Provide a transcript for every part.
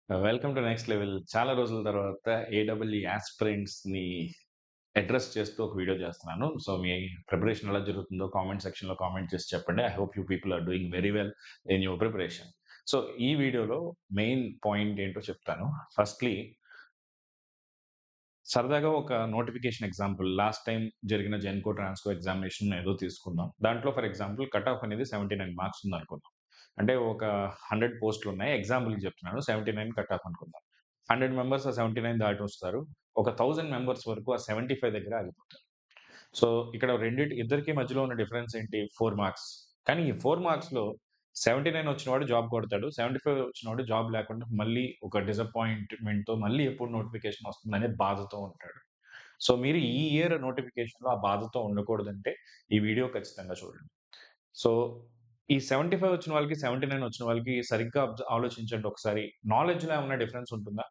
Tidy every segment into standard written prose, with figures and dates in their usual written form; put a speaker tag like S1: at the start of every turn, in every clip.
S1: Welcome to next level. చాలా రోజుల తర్వాత ఏడబ్ల్యూ ఆస్పిరెంట్స్‌ని అడ్రెస్ చేస్తూ ఒక వీడియో చేస్తున్నాను. సో, మీ ప్రిపరేషన్ ఎలా జరుగుతుందో కామెంట్ సెక్షన్‌లో కామెంట్ చేసి చెప్పండి. I hope you people are doing very well in your preparation. So, ఈ వీడియోలో మెయిన్ పాయింట్ ఏంటో చెప్తాను. ఫస్ట్‌లీ సరదాగా ఒక నోటిఫికేషన్ ఎగ్జాంపుల్ లాస్ట్ టైమ్ జరిగిన జెన్‌కో, ట్రాన్స్‌కో ఎగ్జామినేషన్ ఏదో తీసుకుందాం. దాంట్లో ఫర్ ఎగ్జాంపుల్ కట్ ఆఫ్ అనేది 79 మార్క్స్ ఉందనుకుందాం. అంటే ఒక 100 పోస్టులున్నాయి. ఎగ్జాంపుల్‌కి చెప్తున్నాను. 79 కట్ ఆఫ్ అనుకుందాం. 100 మెంబర్స్ ఆ 79 దాటొస్తారు. ఒక 1000 మెంబర్స్ వరకు ఆ 75 దగ్గర ఆగిపోతారు. సో, ఇక్కడ ఇద్దరికీ మధ్యలో ఉన్న డిఫరెన్స్ ఏంటి? 4 మార్క్స్. కానీ ఈ 4 మార్క్స్‌లో 79 వచ్చినవాడు జాబ్ కొడతాడు. 75 వచ్చినవాడు జాబ్ లేకుండా మళ్ళీ ఒక డిసప్పాయింట్‌మెంట్‌తో మళ్ళీ ఎప్పుడు నోటిఫికేషన్ వస్తుందనే బాధతో ఉంటాడు. సో, మీరు ఈ ఇయర్ నోటిఫికేషన్‌లో ఆ బాధతో ఉండకూడదంటే ఈ వీడియో ఖచ్చితంగా చూడండి. సో, ఈ 75 వచ్చిన వాళ్ళకి, 79 వచ్చిన వాళ్ళకి సరిగ్గా ఆలోచించండి ఒకసారి. నాలెడ్జ్‌లో ఏమన్నా డిఫరెన్స్ ఉంటుందా?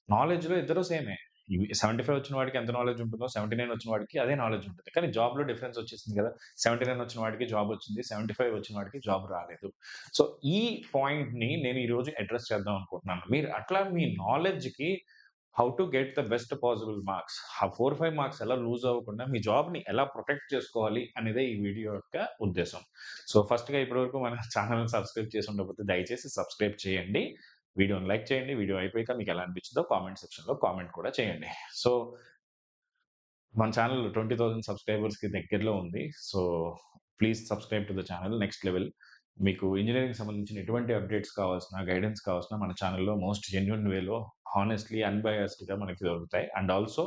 S1: నాలెడ్జ్‌లో ఇద్దరు సేమే. 75 వచ్చిన వాడికి ఎంత నాలెడ్జ్ ఉంటుందో, 79 వచ్చిన వాడికి అదే నాలెడ్జ్ ఉంటుంది. కానీ జాబ్‌లో డిఫరెన్స్ వచ్చేసింది కదా! 79 వచ్చిన వాడికి జాబ్ వచ్చింది. 75 వచ్చిన వాడికి జాబ్ రాలేదు. సో, ఈ పాయింట్‌ని నేను ఈరోజు అడ్రెస్ చేద్దాం అనుకుంటున్నాను. మీరు అట్లా మీ నాలెడ్జ్‌కి how to get the best possible marks. ఆ 4, 5 మార్క్స్ ఎలా లూజ్ అవ్వకుండా మీ జాబ్‌ని ఎలా ప్రొటెక్ట్ చేసుకోవాలి అనేదే ఈ వీడియో యొక్క ఉద్దేశ్యం. సో, ఫస్ట్‌గా ఇప్పటివరకు మన ఛానెల్‌ని సబ్స్క్రైబ్ చేసి ఉండకపోతే దయచేసి సబ్స్క్రైబ్ చేయండి. వీడియోని లైక్ చేయండి. వీడియో అయిపోయాక మీకు ఎలా అనిపించిందో కామెంట్ సెక్షన్‌లో కామెంట్ కూడా చేయండి. సో, మన ఛానెల్ 20,000 సబ్స్క్రైబర్స్‌కి దగ్గరలో ఉంది. So, please subscribe to the channel next level. మీకు ఇంజినీరింగ్‌కి సంబంధించిన ఎటువంటి అప్డేట్స్ కావాల్సిన, గైడెన్స్ కావాల్సిన మన ఛానెల్‌లో మోస్ట్ జెన్యూన్ వేలో హానెస్ట్‌లీ, అన్‌బయాస్డ్‌గా మనకి దొరుకుతాయి. అండ్ ఆల్సో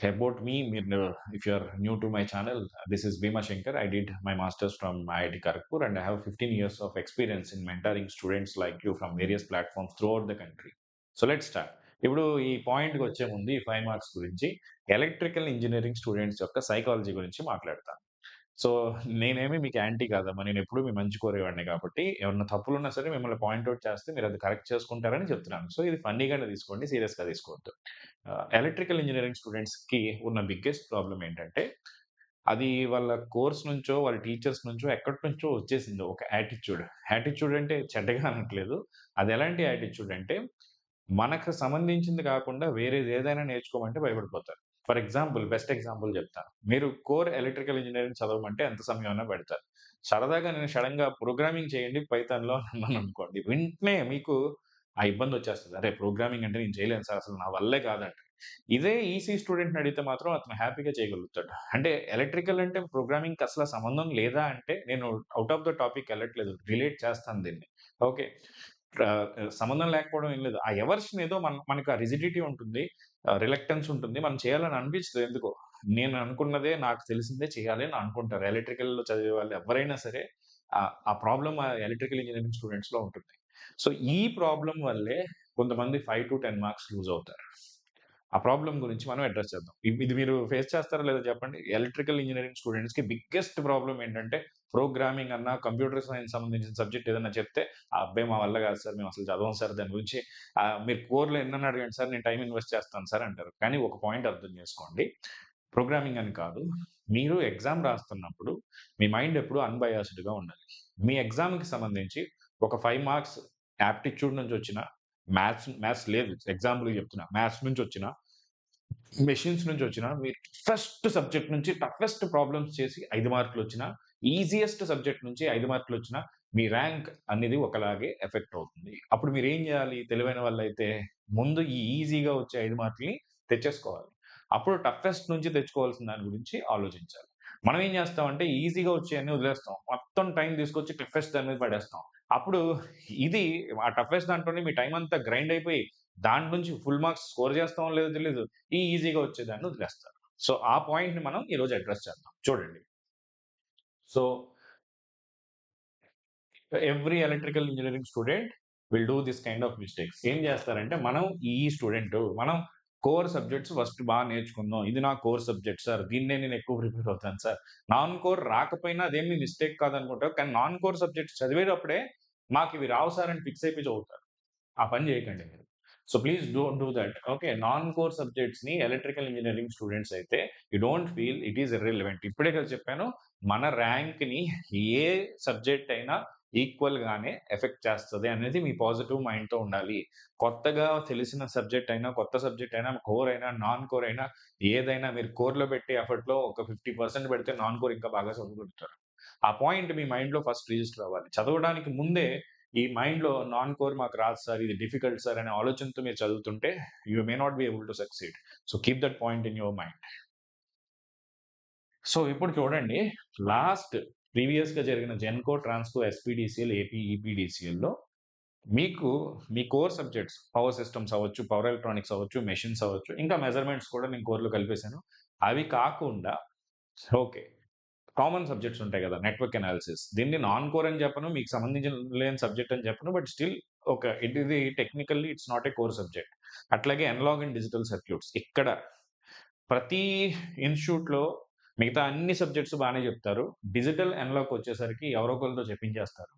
S1: అబౌట్ మీ మీరు if you are new to my channel, this is Bheema Shankar. I did my master's from IIT Kharagpur and I have 15 years of experience in mentoring students like you from various platforms throughout the country. So let's start. ఇప్పుడు ఈ పాయింట్‌కి వచ్చే ముందు ఈ 5 marks గురించి electrical engineering students యొక్క psychology గురించి మాట్లాడతాను. సో, నేనేమి మీకు యాంటీ కాదమ్మా. నేనెప్పుడూ మీ మంచి కోరేవాడినే కాబట్టి, ఏమన్నా తప్పులున్నా సరే మిమ్మల్ని పాయింట్ ఔట్ చేస్తే మీరది కరెక్ట్ చేసుకుంటారని చెప్తున్నాను. సో, ఇది ఫన్నీగానే తీసుకోండి. సీరియస్‌గా తీసుకోవద్దు. ఎలక్ట్రికల్ ఇంజినీరింగ్ స్టూడెంట్స్‌కి ఉన్న బిగ్గెస్ట్ ప్రాబ్లమ్ ఏంటంటే, అది వాళ్ళ కోర్స్ నుంచో, వాళ్ళ టీచర్స్ నుంచో, ఎక్కడి నుంచో వచ్చేసింది ఒక యాటిట్యూడ్. యాటిట్యూడ్ అంటే చెడ్డగా అనట్లేదు. అదెలాంటి యాటిట్యూడ్ అంటే, మనకు సంబంధించింది కాకుండా వేరేదేదైనా నేర్చుకోమంటే భయపడిపోతారు. ఫర్ ఎగ్జాంపుల్, బెస్ట్ ఎగ్జాంపుల్ చెప్తాను. మీరు కోర్ ఎలక్ట్రికల్ ఇంజినీరింగ్ చదవమంటే ఎంత సమయమైనా పెడతారు. సరదాగా నేను సడెన్‌గా ప్రోగ్రామింగ్ చేయండి పైథాన్‌లో అన్నాననుకోండి, వెంటనే మీకు ఆ ఇబ్బందొచ్చేస్తది. అరే! ప్రోగ్రామింగ్ అంటే నేను చేయలేను సార్. అసలు నా వల్లే కాదంటారు. ఇదే ఈసీ స్టూడెంట్‌ని అడిగితే మాత్రం అతను హ్యాపీగా చేయగలుగుతాడు. అంటే ఎలక్ట్రికల్ అంటే ప్రోగ్రామింగ్‌కి అసల సంబంధం లేదా అంటే, నేను ఔట్ ఆఫ్ ద టాపిక్ ఎళ్ళట్లేదు. రిలేట్ చేస్తాను దీన్ని. ఓకే. సంబంధం లేకపోవడం ఏం లేదు. ఆ ఎవర్షన్ ఏదో మనకు ఆ రిజిడిటీ ఉంటుంది. రిలక్టెన్స్ ఉంటుంది. మనం చేయాలని అనిపించదు ఎందుకో. నేను అనుకున్నదే, నాకు తెలిసిందే చేయాలి అని అనుకుంటారు. ఎలక్ట్రికల్‌లో చదివే వాళ్ళు ఎవ్వరైనా సరే ఆ ప్రాబ్లమ్ ఎలక్ట్రికల్ ఇంజినీరింగ్ స్టూడెంట్స్‌లో ఉంటుంది. సో, ఈ ప్రాబ్లమ్ వల్లే కొంతమంది 5-10 మార్క్స్ లూజ్ అవుతారు. ఆ ప్రాబ్లమ్ గురించి మనం అడ్రెస్ చేద్దాం. ఇది మీరు ఫేస్ చేస్తారా లేదా చెప్పండి? ఎలక్ట్రికల్ ఇంజినీరింగ్ స్టూడెంట్స్‌కి బిగ్గెస్ట్ ప్రాబ్లమ్ ఏంటంటే, ప్రోగ్రామింగ్ అన్నా, కంప్యూటర్ సైన్స్ సంబంధించిన సబ్జెక్ట్ ఏదైనా చెప్తే, "అబ్బే! మా వల్ల కాదు సార్. మేము అసలు చదవం సార్ దాని గురించి. మీరు కోర్‌లో ఎన్నైనా అడగండి సార్. నేను టైమ్ ఇన్వెస్ట్ చేస్తాను సార్" అంటారు. కానీ ఒక పాయింట్ అర్థం చేసుకోండి. ప్రోగ్రామింగ్ అని కాదు. మీరు ఎగ్జామ్ రాస్తున్నప్పుడు మీ మైండ్ ఎప్పుడు అన్‌బయాస్డ్‌గా ఉండాలి. మీ ఎగ్జామ్‌కి సంబంధించి ఒక 5 మార్క్స్ యాప్టిట్యూడ్ నుంచొచ్చినా, మ్యాథ్స్ లేదు ఎగ్జాంపుల్‌కి చెప్తున్నా. మ్యాథ్స్ నుంచొచ్చినా, మెషిన్స్ నుంచొచ్చినా, మీరు ఫస్ట్ సబ్జెక్ట్ నుంచి టఫెస్ట్ ప్రాబ్లమ్స్ చేసి 5 మార్కులొచ్చినా, ఈజియెస్ట్ సబ్జెక్ట్ నుంచి 5 మార్కులొచ్చినా, మీ ర్యాంక్ అనేది ఒకలాగే ఎఫెక్ట్ అవుతుంది. అప్పుడు మీరేం జేయాలి తెలివైన వాళ్ళైతే? ముందు ఈ ఈజీగా వచ్చే 5 మార్కుల్ని తెచ్చేసుకోవాలి. అప్పుడు టఫెస్ట్ నుంచి తెచ్చుకోవాల్సిన దాని గురించి ఆలోచించాలి. మనం ఏం జేస్తామంటే ఈజీగా వచ్చేయన్నీ వదిలేస్తాం. మొత్తం టైం తీసుకొచ్చి టఫెస్ట్ దాని మీద పడేస్తాం. అప్పుడు ఇది ఆ టఫెస్ట్ దాంట్లోనే మీ టైం అంతా గ్రైండ్ అయిపోయి, దాంట్లో నుంచి ఫుల్ మార్క్స్ స్కోర్ చేస్తామో లేదో తెలీదు. ఈజీగా వచ్చేదాన్ని వదిలేస్తారు. సో, ఆ పాయింట్‌ని మనం ఈరోజు అడ్రెస్ చేద్దాం. చూడండి. So, every electrical engineering student will do this kind of mistakes. ఏం చేస్తారంటే, మనం కోర్ సబ్జెక్ట్స్ ఫస్ట్ నేర్చుకుందాం. ఇది నా కోర్ సబ్జెక్ట్ సార్. దీన్నే నేను ఎక్కువ ప్రిపేర్ అవుతాను సార్. నాన్ కోర్ రాకపోయినా అదేమి మిస్టేక్ కాదనుకుంటారు. కానీ నాన్ కోర్ సబ్జెక్ట్స్ చదివేటప్పుడే మాకివి రావు సార్ అని ఫిక్స్ అయిపోయి చదువుతారు. ఆ పని చేయకండి మీరు. So, please don't do that. Okay. Non core సబ్జెక్ట్స్‌ని ఎలక్ట్రికల్ ఇంజినీరింగ్ స్టూడెంట్స్ అయితే you don't feel it is irrelevant. ఇప్పుడే కదా చెప్పాను. మన ర్యాంక్‌ని ఏ సబ్జెక్ట్ అయినా ఈక్వల్‌గానే ఎఫెక్ట్ చేస్తది అనేది మీ పాజిటివ్ మైండ్‌తో ఉండాలి. కొత్తగా తెలిసిన సబ్జెక్ట్ అయినా, కొత్త సబ్జెక్ట్ అయినా, కోర్ అయినా, నాన్ కోర్ అయినా ఏదైనా మీరు కోర్‌లో పెట్టే ఎఫర్ట్‌లో ఒక 50% పెడితే నాన్ కోర్ ఇంకా బాగా చదవగలుగుతారు. ఆ పాయింట్ మీ మైండ్‌లో ఫస్ట్ రిజిస్టర్ అవ్వాలి. చదవడానికి ముందే ఈ మైండ్‌లో నాన్ కోర్ మాకు రాదు సార్, ఇది డిఫికల్ట్ సార్ అనే ఆలోచనతో మీరు చదువుతుంటే you may not be able to succeed. So keep that point in your mind. So ఇప్పుడు చూడండి, లాస్ట్ ప్రీవియస్‌గా జరిగిన జెన్‌కో, ట్రాన్స్‌కో, ఎస్పీడీసీఎల్, ఏపీ, ఈపీడీసీఎల్‌లో మీకు మీ కోర్ సబ్జెక్ట్స్ పవర్ సిస్టమ్స్ అవ్వచ్చు, పవర్ ఎలక్ట్రానిక్స్ అవ్వచ్చు, మెషిన్స్ అవ్వచ్చు, ఇంకా మెజర్‌మెంట్స్ కూడా నేను కోర్‌లో కలిపేసాను. అవి కాకుండా ఓకే, కామన్ సబ్జెక్ట్స్ ఉంటాయి కదా! Network analysis. దీన్ని నాన్ కోర్ అని చెప్పను, మీకు సంబంధించిన లేని సబ్జెక్ట్ అని చెప్పను. బట్ స్టిల్ ఇది technically it's not a core subject. అట్లాగే అనలాగ్ అండ్ డిజిటల్ సర్క్యూట్స్. ఇక్కడ ప్రతి ఇన్‌స్టిట్యూట్‌లో మిగతా అన్ని సబ్జెక్ట్స్ బానే చెప్తారు. డిజిటల్ అనలాగ్‌కొచ్చేసరికి ఎవరో ఒకళ్ళతో చెప్పించేస్తారు.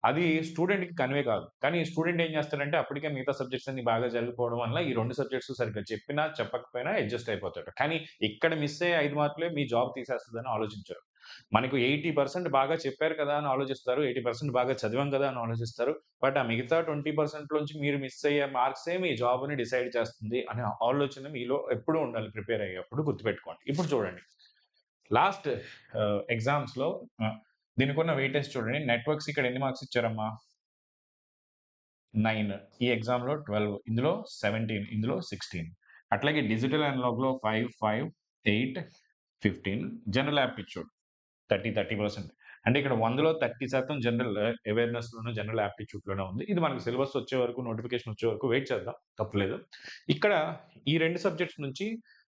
S1: అది స్టూడెంట్‌కి కన్వే కాదు. కానీ స్టూడెంట్ ఏం చేస్తాడంటే అప్పటికే మిగతా సబ్జెక్ట్స్ అన్ని బాగా జరిగిపోవడం వల్ల ఈ 2 సబ్జెక్ట్స్ సరిగ్గా చెప్పినా, చెప్పకపోయినా అడ్జస్ట్ అయిపోతాడు. కానీ ఇక్కడ మిస్ అయ్యే 5 మార్కులే మీ జాబ్ తీసేస్తదని ఆలోచించరు. మనకు 80% బాగా చెప్పారు కదా అని ఆలోచిస్తారు. 80% బాగా చదివాం కదా అని ఆలోచిస్తారు. బట్ ఆ మిగతా 20% లోంచి మీరు మిస్ అయ్యే మార్క్సే మీ జాబ్‌ని డిసైడ్ చేస్తుంది అనే ఆలోచన మీలో ఎప్పుడూ ఉండాలి ప్రిపేర్ అయ్యేప్పుడు, గుర్తుపెట్టుకోండి. ఇప్పుడు చూడండి, లాస్ట్ ఎగ్జామ్స్‌లో దీనికున్న వెయిటేజ్ చూడండి. నెట్వర్క్స్ ఇక్కడ ఎన్ని మార్క్స్ ఇచ్చారమ్మా? 9. ఈ ఎగ్జామ్‌లో 12. ఇందులో 17. ఇందులో 16. అట్లాగే డిజిటల్ అనలాగ్‌లో 5, 5, 8, 15. జనరల్ యాప్టిట్యూడ్ 30% అంటే ఇక్కడ 100లో 30% జనరల్ అవేర్‌నెస్‌లోను, జనరల్ యాప్టిట్యూడ్‌లోనే ఉంది. ఇది మనకు సిలబస్ వచ్చే వరకు, నోటిఫికేషన్ వచ్చే వరకు వెయిట్ చేద్దాం. తప్పులేదు. ఇక్కడ ఈ 2 సబ్జెక్ట్స్ నుంచి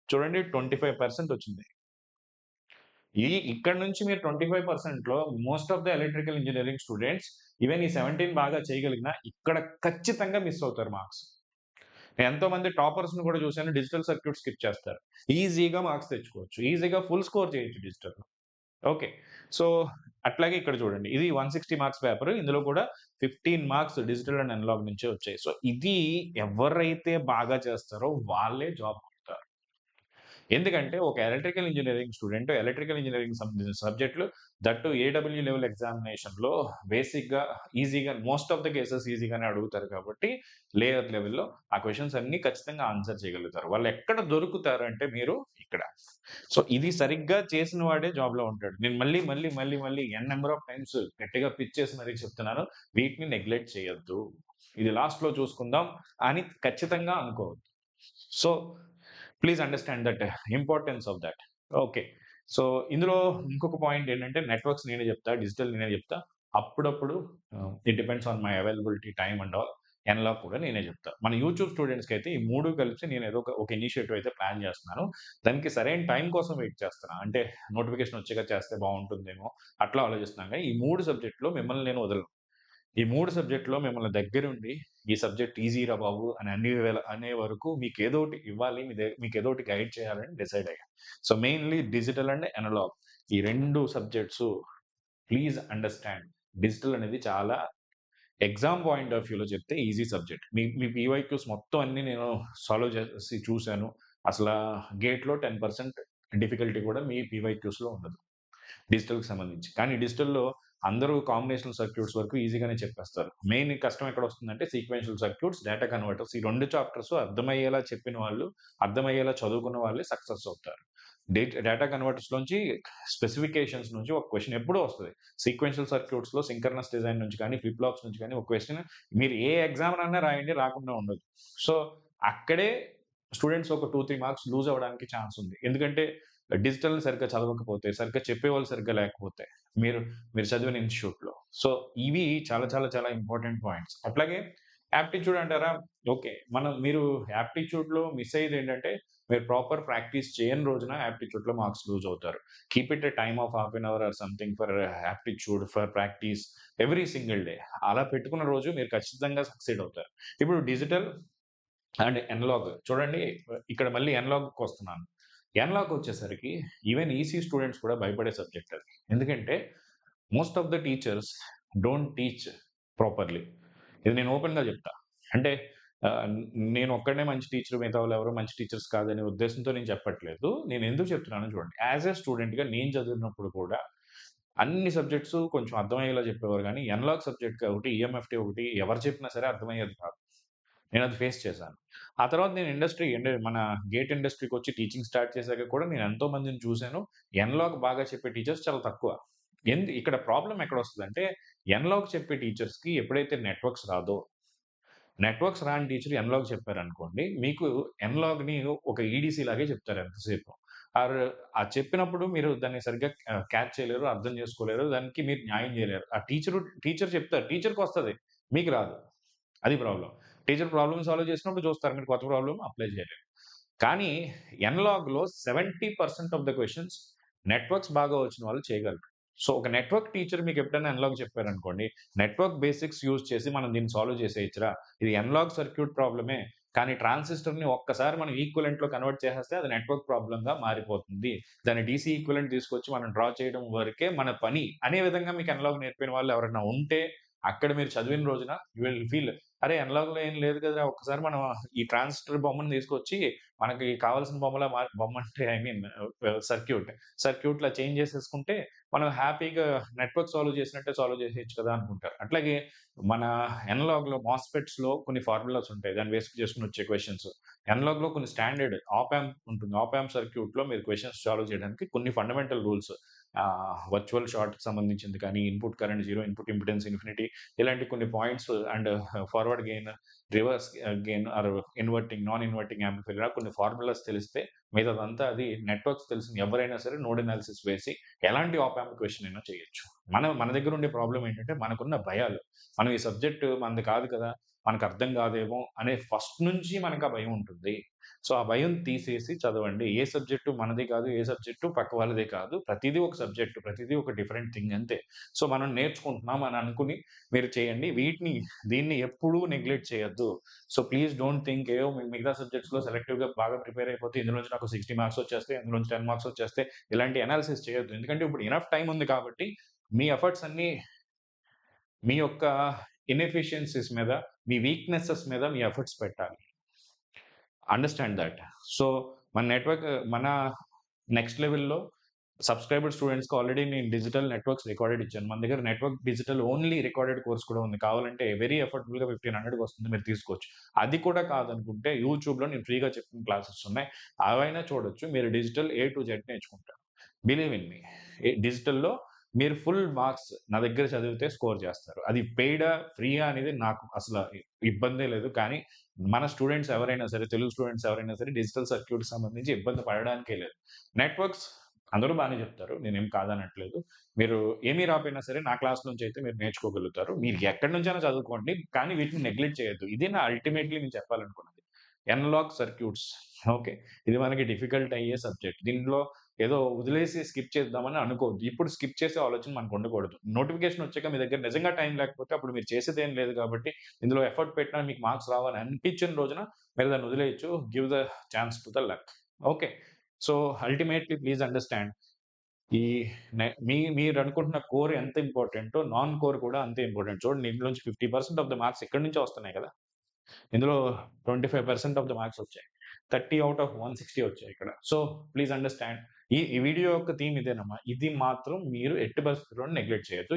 S1: చూడండి 25% వచ్చింది. ఇక్కడ నుంచి మీరు 25%లో most of the electrical engineering students even ఈ 17 బాగా చేయగలిగినా ఇక్కడ ఖచ్చితంగా మిస్ అవుతారు మార్క్స్. నేను ఎంతోమంది టాపర్స్‌ని కూడా చూసాను, డిజిటల్ సర్క్యూట్ స్కిప్ చేస్తారు. ఈజీగా మార్క్స్ తెచ్చుకోవచ్చు. ఈజీగా ఫుల్ స్కోర్ చేయొచ్చు డిజిటల్‌లో. ఓకే. సో, అట్లాగే ఇక్కడ చూడండి. ఇది 160 మార్క్స్ పేపర్. ఇందులో కూడా 15 మార్క్స్ డిజిటల్ అండ్ అనలాగ్ నుంచే వచ్చాయి. సో, ఇది ఎవరైతే బాగా చేస్తారో వాళ్ళే జాబ్ కొడతారు. ఎందుకంటే ఒక electrical engineering student electrical engineering సంబంధించిన సబ్జెక్టులు దట్టు ఏడబ్ల్యూ లెవెల్ ఎగ్జామినేషన్‌లో బేసిక్‌గా ఈజీగా మోస్ట్ ఆఫ్ ద కేసెస్ ఈజీగానే అడుగుతారు కాబట్టి లేయర్ లెవెల్‌లో ఆ క్వెషన్స్ అన్నీ ఖచ్చితంగా ఆన్సర్ చేయగలుగుతారు. వాళ్ళు ఎక్కడ దొరుకుతారు అంటే మీరు ఇక్కడ. సో, ఇది సరిగ్గా చేసిన వాడే జాబ్‌లో ఉంటాడు. నేను మళ్ళీ ఎన్ నంబర్ ఆఫ్ టైమ్స్ గట్టిగా పిచ్ చేసి మరీ చెప్తున్నాను. వీటిని నెగ్లెక్ట్ చేయొద్దు. ఇది లాస్ట్‌లో చూసుకుందాం అని ఖచ్చితంగా అనుకోవద్దు. So, please understand that importance of that. Okay. So, ఇందులో ఇంకొక పాయింట్ ఏంటంటే నెట్వర్క్స్ నేనే చెప్తా, డిజిటల్ నేనే చెప్తా. అప్పుడప్పుడు it depends on my availability, time and all. Analogue కూడా నేనే చెప్తా. మన యూట్యూబ్ స్టూడెంట్స్‌కైతే ఈ 3 కలిసి నేను ఏదో ఒక ఇనిషియేటివ్ అయితే ప్లాన్ చేస్తున్నాను. దానికి సరైన టైం కోసం వెయిట్ చేస్తున్నా. అంటే నోటిఫికేషన్ వచ్చాక చేస్తే బావుంటుందేమో అట్లా ఆలోచిస్తున్నాను గానీ, ఈ 3 సబ్జెక్ట్‌లో మిమ్మల్ని నేను వదలను. ఈ 3 సబ్జెక్ట్‌లో మిమ్మల్ని దగ్గరుండి, ఈ సబ్జెక్ట్ ఈజీరా బాబు అని అనే వరకు మీకేదోకటి ఇవ్వాలి. మీకేదోకటి గైడ్ చేయాలని డిసైడ్ అయ్యా. So, mainly digital and analogue ఈ 2 సబ్జెక్ట్సు ప్లీజ్ అండర్‌స్టాండ్. డిజిటల్ అనేది చాలా ఎగ్జామ్ పాయింట్ ఆఫ్ వ్యూలో చెప్తే ఈజీ సబ్జెక్ట్. మీ మీ పీవైక్యూస్ మొత్తం అన్నీ నేను సాల్వ్ చేసి చూసాను. అసలా గేట్‌లో 10% డిఫికల్టీ కూడా మీ పీవైక్యూస్‌లో ఉండదు. డిజిటల్‌కి సంబంధించి. కానీ డిజిటల్‌లో అందరూ కాంబినేషనల్ సర్క్యూట్స్ వరకు ఈజీగానే చెప్పేస్తారు. మెయిన్ కష్టం ఎక్కడొస్తుందంటే సీక్వెన్షియల్ సర్క్యూట్స్, డేటా కన్వర్టర్స్. ఈ 2 చాప్టర్స్ అర్థమయ్యేలా చెప్పిన వాళ్ళు, అర్థమయ్యేలా చదువుకున్న వాళ్ళే సక్సెస్ అవుతారు. డేటా కన్వర్టర్స్‌లోంచి స్పెసిఫికేషన్స్ నుంచి ఒక క్వెషన్ ఎప్పుడూ వస్తది. సీక్వెన్షియల్ సర్క్యూట్స్‌లో సింక్రోనస్ డిజైన్ నుంచి కానీ, ఫ్లిప్ ఫ్లాప్స్ నుంచి కానీ ఒక క్వెషన్ మీరు ఏ ఎగ్జామ్‌నన్నా రాయండి రాకుండా ఉండదు. సో, అక్కడే స్టూడెంట్స్ ఒక 2, 3 మార్క్స్ లూజ్ అవ్వడానికి ఛాన్స్ ఉంది. ఎందుకంటే డిజిటల్‌ని సరిగ్గా చదవకపోతే, సరిగ్గా చెప్పేవాళ్ళు సరిగ్గా లేకపోతే, మీరు మీరు చదివిన ఇన్‌స్టిట్యూట్‌లో. సో, ఇవి చాలా ఇంపార్టెంట్ పాయింట్స్. అట్లాగే యాప్టిట్యూడ్ అంటారా? ఓకే. మీరు యాప్టిట్యూడ్‌లో మిస్ అయ్యేదేంటంటే, మీరు ప్రాపర్ ప్రాక్టీస్ చేయని రోజున యాప్టిట్యూడ్‌లో మార్క్స్ లూజ్ అవుతారు. Keep it a time of half an hour or something for aptitude, for practice every single day. అలా పెట్టుకున్న రోజు మీరు ఖచ్చితంగా సక్సీడ్ అవుతారు. ఇప్పుడు డిజిటల్ అండ్ ఎనలాగ్ చూడండి, ఇక్కడ మళ్ళీ ఎనలాగ్‌కొస్తున్నాను. ఎనలాగొచ్చేసరికి ఈవెన్ ఈసీ స్టూడెంట్స్ కూడా భయపడే సబ్జెక్ట్ అది. ఎందుకంటే most of the teachers don't teach properly. ఇది నేను ఓపెన్‌గా చెప్తా. అంటే ఆహ్, నేనొక్కడినే మంచి టీచర్, మిగతా వాళ్ళెవరు మంచి టీచర్స్ కాదనే ఉద్దేశంతో నేను చెప్పట్లేదు. నేను ఎందుకు చెప్తున్నానో చూడండి. యాస్ ఎ స్టూడెంట్‌గా నేను చదివినప్పుడు కూడా అన్ని సబ్జెక్ట్స్ కొంచెం అర్థమయ్యేలా చెప్పేవారు గానీ, ఎన్‌లాగ్ సబ్జెక్ట్ ఒకటి, ఈఎంఎఫ్‌టీ ఒకటి ఎవరు చెప్పినా సరే అర్థమయ్యేది కాదు. నేనది ఫేస్ చేశాను. ఆ తర్వాత నేను మన గేట్ ఇండస్ట్రీకొచ్చి టీచింగ్ స్టార్ట్ చేశాక కూడా నేను ఎంతో మందిని చూసాను. ఎన్‌లాగ్ బాగా చెప్పే టీచర్స్ చాలా తక్కువ. ఇక్కడ ప్రాబ్లమ్ ఎక్కడొస్తదంటే, ఎన్‌లాగ్ చెప్పే టీచర్స్‌కి ఎప్పుడైతే నెట్వర్క్స్ రాని టీచర్ ఎన్‌లాగ్ చెప్పారనుకోండి, మీకు ఎన్‌లాగ్‌ని ఒక ఈడీసీ లాగే చెప్తారు ఎంతసేపు. ఆర్ చెప్పినప్పుడు మీరు దాన్ని సరిగ్గా క్యాచ్ చేయలేరు, అర్థం చేసుకోలేరు. దానికి మీరు న్యాయం చేయలేరు. టీచర్ చెప్తారు. టీచర్‌కొస్తది. మీకు రాదు. అది ప్రాబ్లమ్. టీచర్ ప్రాబ్లమ్ సాల్వ్ చేసినప్పుడు చూస్తారు. మీరు కొత్త ప్రాబ్లమ్ అప్లై చేయలేరు. కానీ ఎన్‌లాగ్‌లో 70% ఆఫ్ ద క్వెషన్స్ నెట్వర్క్స్ బాగా వచ్చిన వాళ్ళు చేయగలరు. సో, ఒక నెట్వర్క్ టీచర్ మీకెప్పుడైనా ఎన్‌లాగ్ చెప్పారనుకోండి, నెట్వర్క్ బేసిక్స్ యూజ్ చేసి మనం దీన్ని సాల్వ్ చేసేయొచ్చురా. ఇది ఎన్‌లాగ్ సర్క్యూట్ ప్రాబ్లమే. కానీ ట్రాన్సిస్టర్‌ని ఒక్కసారి మనం ఈక్వివలెంట్‌లో కన్వర్ట్ చేసేస్తే అది నెట్వర్క్ ప్రాబ్లమ్‌గా మారిపోతుంది. దాన్ని డీసీ ఈక్వివలెంట్ తీసుకొచ్చి మనం డ్రా చేయడం వరకే మన పని అనే విధంగా మీకు ఎన్‌లాగ్ నేర్పిన వాళ్ళు ఎవరైనా ఉంటే, అక్కడ మీరు చదివిన రోజున యూ విల్ ఫీల్ అరే! ఎన్‌లాగ్‌లో ఏం లేదు కదరా! ఒక్కసారి మనం ఈ ట్రాన్సిస్టర్ బొమ్మను తీసుకొచ్చి మనకి కావాల్సిన బొమ్మ అంటే ఐ మీన్ సర్క్యూట్. సర్క్యూట్‌లా చేంజ్ చేసేసుకుంటే మనం హ్యాపీగా నెట్వర్క్ సాల్వ్ చేసినట్టే సాల్వ్ చేసేయొచ్చు కదా! అనుకుంటారు. అట్లాగే మన ఎనలాగ్‌లో మాస్‌ఫెట్స్‌లో కొన్ని ఫార్ములాస్ ఉంటాయి. దాన్ని బేస్ చేసుకొని వచ్చే క్వెషన్స్. ఎనలాగ్‌లో కొన్ని స్టాండర్డ్ ఆప్ యాంప్ ఉంటుంది. ఆప్ యాంప్ సర్క్యూట్‌లో మీరు క్వెషన్స్ సాల్వ్ చేయడానికి కొన్ని ఫండమెంటల్ రూల్స్ వర్చువల్ షార్ట్‌కి సంబంధించింది కానీ, input current 0, input impedance infinity ఇలాంటి కొన్ని points and forward gain, reverse gain or inverting, non inverting amplifier ఇలా కొన్ని ఫార్ములాస్ తెలిస్తే మిగతాదంతా అది నెట్వర్క్స్ తెలిసిన ఎవరైనా సరే నోడ్ అనాలిసిస్ వేసి ఎలాంటి ఆప్ యాంప్ క్వెషన్ అయినా చేయొచ్చు. మన దగ్గర ఉండే ప్రాబ్లమ్ ఏంటంటే మనకున్న భయాలు. మనం ఈ సబ్జెక్ట్ మనది కాదు కదా! మనకు అర్థం కాదేమో అనే ఫస్ట్ నుంచి మనకు ఆ భయం ఉంటుంది. సో, ఆ భయం తీసేసి చదవండి. ఏ సబ్జెక్టు మనది కాదు. ఏ సబ్జెక్టు పక్క వాళ్ళది కాదు. ప్రతీదీ ఒక సబ్జెక్ట్. ప్రతీదీ ఒక డిఫరెంట్ థింగ్ అంతే. సో, మనం నేర్చుకుంటున్నాం అని అనుకుని మీరు చేయండి. దీన్ని ఎప్పుడూ నెగ్లెక్ట్ చేయొద్దు. సో, ప్లీజ్ డోంట్ థింక్ ఏయో మిగతా సబ్జెక్ట్స్‌లో సెలెక్టివ్‌గా బాగా ప్రిపేర్ అయిపోతే ఇందులో నుంచి నాకు 60 మార్క్స్ వచ్చేస్తాయి. అందులో నుంచి 10 మార్క్స్ వచ్చేస్తాయి. ఇలాంటి అనాలిసిస్ చేయొద్దు. ఎందుకంటే ఇప్పుడు ఎనఫ్ టైమ్ ఉంది కాబట్టి మీ ఎఫర్ట్స్ అన్నీ మీ యొక్క ఇనెఫిషియన్సీస్ మీద, మీ వీక్‌నెసెస్ మీద మీ ఎఫర్ట్స్ పెట్టాలి. Understand that. సో, మన నెట్వర్క్ మన నెక్స్ట్ లెవెల్‌లో సబ్‌స్క్రైబర్డ్ స్టూడెంట్స్‌కి ఆల్రెడీ నేను డిజిటల్ నెట్వర్క్స్ రికార్డెడ్ ఇచ్చాను. మన దగ్గర network digital only recorded course కూడా ఉంది. కావాలంటే వెరీ అఫోర్డబుల్‌గా 1500కి వస్తుంది. మీరు తీసుకోవచ్చు. అది కూడా కాదనుకుంటే యూట్యూబ్‌లో నేను ఫ్రీగా చెప్పిన క్లాసెస్ ఉన్నాయి. అవైనా చూడొచ్చు. మీరు డిజిటల్ ఏ టు జెడ్ నేర్చుకుంటారు. Believe in me. డిజిటల్‌లో మీరు ఫుల్ మార్క్స్ నా దగ్గర చదివితే స్కోర్ చేస్తారు. అది పెయిడా, ఫ్రీయా అనేది నాకు అసల ఇబ్బందే లేదు. కానీ మన స్టూడెంట్స్ ఎవరైనా సరే, తెలుగు స్టూడెంట్స్ ఎవరైనా సరే డిజిటల్ సర్క్యూట్‌కి సంబంధించి ఇబ్బంది పడడానికే లేదు. నెట్వర్క్స్ అందరూ బానే చెప్తారు. నేనేం కాదనట్లేదు. మీరు ఏమీ రాపోయినా సరే నా క్లాస్ నుంచి అయితే మీరు నేర్చుకోగలుగుతారు. మీరు ఎక్కడి నుంచైనా చదువుకోండి. కానీ వీటిని నెగ్లెక్ట్ చేయొద్దు. ఇదే నా అల్టిమేట్‌లీ నేను చెప్పాలనుకున్నది. Analogue circuits okay. ఇది మనకి డిఫికల్ట్ అయ్యే సబ్జెక్ట్. దీంట్లో ఏదో వదిలేసి స్కిప్ చేద్దామని అనుకోవద్దు. ఇప్పుడు స్కిప్ చేసే ఆలోచన మనకు ఉండకూడదు. నోటిఫికేషన్ వచ్చాక మీ దగ్గర నిజంగా టైం లేకపోతే అప్పుడు మీరు చేసేదేం లేదు కాబట్టి ఇందులో ఎఫర్ట్ పెట్టినా మీకు మార్క్స్ రావని అనిపించిన రోజున మీరు దాన్ని వదిలేయొచ్చు. Give the chance to the luck. Okay. So, అల్టిమేట్‌లీ ప్లీజ్ అండర్‌స్టాండ్ ఈ మీరనుకుంటున్న కోర్ ఎంత ఇంపార్టెంటో నాన్ కోర్ కూడా అంతే ఇంపార్టెంట్. చూడండి ఇందులోంచి 50% ఆఫ్ ద మార్క్స్ ఇక్కడి నుంచే వస్తున్నాయి కదా! ఇందులో 25% ఆఫ్ ద మార్క్స్ వచ్చాయి. 30 ఔట్ ఆఫ్ 160 వచ్చాయి ఇక్కడ. So, please understand. ఈ వీడియో యొక్క థీమ్ ఇదేనమ్మా. ఇది మాత్రం మీరు ఎట్టి పరిస్థితిలోను నెగ్లెక్ట్ చేయొద్దు.